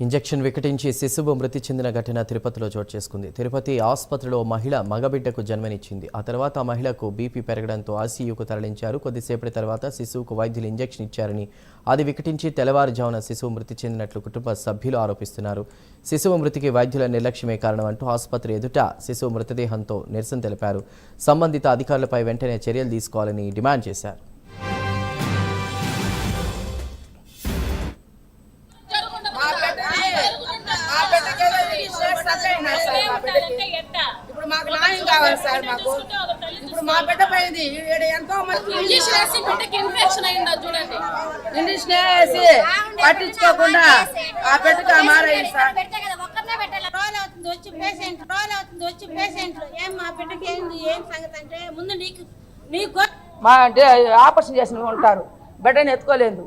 Injection వికటించి శిశువు మృతి చెందిన ఘటన తిరుపతిలో చోటు చేసుకుంది. తిరుపతి ఆసుపత్రిలో మహిళ మగబిడ్డకు జన్మనిచ్చింది. ఆ తర్వాత ఆ మహిళకు బీపీ పెరగడంతో ఐసీయూకు తరలించారు. కొద్దిసేపటి తర్వాత శిశువుకు వైద్యులు ఇంజెక్షన్ ఇచ్చారని, అది వికటించి తెల్లవారుజామున శిశువు మృతి చెందినట్లు కుటుంబ సభ్యులు ఆరోపిస్తున్నారు. శిశువు మృతికి వైద్యుల నిర్లక్ష్యమే కారణమంటూ ఆసుపత్రి ఎదుట శిశువు మృతదేహంతో నిరసన తెలిపారు. సంబంధిత అధికారులపై వెంటనే చర్యలు తీసుకోవాలని డిమాండ్ చేశారు. ఇప్పుడు మాకు న్యాయం కావాలి సార్. మాకు ఇప్పుడు మా బిడ్డ పోయింది, ఎంతో మంది ఇన్ఫెక్షన్ అయిందో చూడండి. ఇంజక్షన్ వేసి పట్టించుకోకుండా ఆ బిడ్డకు మారేది సార్. వచ్చి పేషెంట్లు ఏం మా బిడ్డకి ఏం సంగతి అంటే ముందు నీకు మా అంటే ఆపరేషన్ చేసిన ఉంటారు, బిడ్డని ఎత్తుకోలేదు.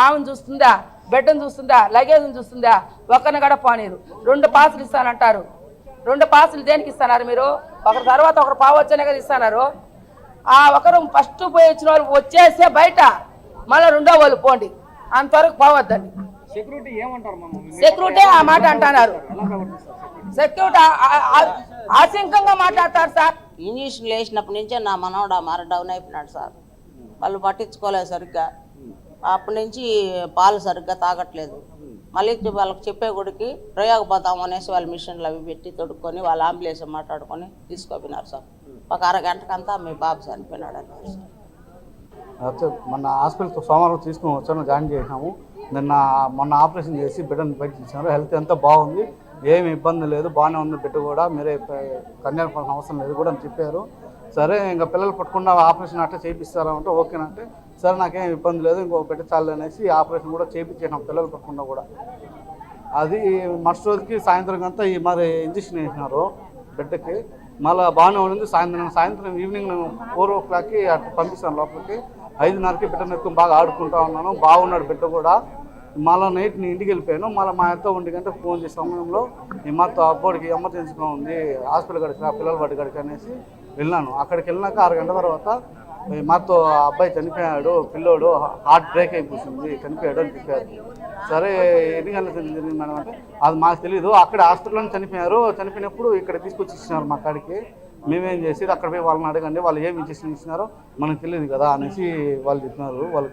ఆమెను చూస్తుందా, బిడ్డను చూస్తుందా, లగేజ్ని చూస్తుందా, ఒక్కరిని కూడా పోనీరు. 2 పాసులు ఇస్తానంటారు. 2 పాసులు దేనికి ఇస్తున్నారు మీరు? ఒకరి తర్వాత ఒకరు పావచ్చనే కదా ఇస్తున్నారు. ఆ ఒకరు ఫస్ట్ పోయి వచ్చిన వాళ్ళు వచ్చేసే బయట, మళ్ళీ రెండో వాళ్ళు పోండి, అంతవరకు పోవద్దండి. సెక్యూరిటీ ఆ మాట అంటున్నారు. సెక్యూరిటీ ఆశంకంగా మాట్లాడతారు సార్. ఇంజక్షన్ వేసినప్పటి నుంచే నా మనవడు మరి డౌన్ అయిపోయినాడు సార్. వాళ్ళు పట్టించుకోలేదు సరిగ్గా. అప్పటి నుంచి పాలు సరిగ్గా తాగట్లేదు. మళ్ళీ వాళ్ళకి చెప్పే గుడికి ప్రయోగపోతాం అనేసి వాళ్ళు మిషన్లు అవి పెట్టి తొడుక్కొని వాళ్ళ అంబులెన్స్ మాట్లాడుకొని తీసుకోపోయినారు సార్. ఒక అరగంటకంతా మీ బాబు చనిపోయినాడు అన్నారు సార్. మొన్న హాస్పిటల్తో సోమవారం తీసుకుని వచ్చాను, జాయిన్ చేసినాము. మొన్న ఆపరేషన్ చేసి బిడ్డను బయటకు ఇచ్చినారు. హెల్త్ అంతా బాగుంది, ఏమి ఇబ్బంది లేదు, బాగానే ఉంది. బిడ్డ కూడా మీరే కన్యాకు పడాల్సిన అవసరం లేదు కూడా అని చెప్పారు. సరే ఇంకా పిల్లలు పట్టకుండా ఆపరేషన్ అట్లా చేయిస్తారా అంటే ఓకేనంటే సరే నాకేం ఇబ్బంది లేదు, ఇంకో బిడ్డ చాలు అనేసి ఆపరేషన్ కూడా చేయించాను పిల్లలు పట్టకుండా కూడా. అది మరుసటి రోజుకి సాయంత్రం అంతా మరి ఇంజక్షన్ వేసినారు బిడ్డకి. మళ్ళీ బాగానే ఉండింది. సాయంత్రం ఈవినింగ్ 4 o'clockకి అటు పంపిస్తాను లోపలికి. 5:30కి బిడ్డను ఎత్తుకుని బాగా ఆడుకుంటా ఉన్నాను, బాగున్నాడు బిడ్డ కూడా. మళ్ళీ నైట్ నేను ఇంటికి వెళ్ళిపోయాను. మళ్ళీ మా అత్త 1 గంటకు ఫోన్ చేసే సమయంలో ఈ మాతో అబ్బాడికి ఎమర్జెన్సీగా ఉంది, హాస్పిటల్ గడికి పిల్లల వాడి గడికి అనేసి వెళ్ళాను. అక్కడికి వెళ్ళినాక 6 గంటల తర్వాత మాతో అబ్బాయి చనిపోయాడు, పిల్లోడు హార్ట్ బ్రేక్ అయిపోతుంది, చనిపోయాడు అని చెప్పారు. సరే ఎన్ని గంటలకు జరిగింది మేడం అంటే అది మాకు తెలీదు, అక్కడ హాస్పిటల్లోనే చనిపోయారు, చనిపోయినప్పుడు ఇక్కడ తీసుకొచ్చి ఇచ్చినారు మా కాడికి. మేమేం చేసి అక్కడ పోయి వాళ్ళని అడగండి, వాళ్ళు ఏమి ఇంజక్షన్ ఇచ్చినారో మనకు తెలియదు కదా అనేసి వాళ్ళు చెప్పినారు. వాళ్ళు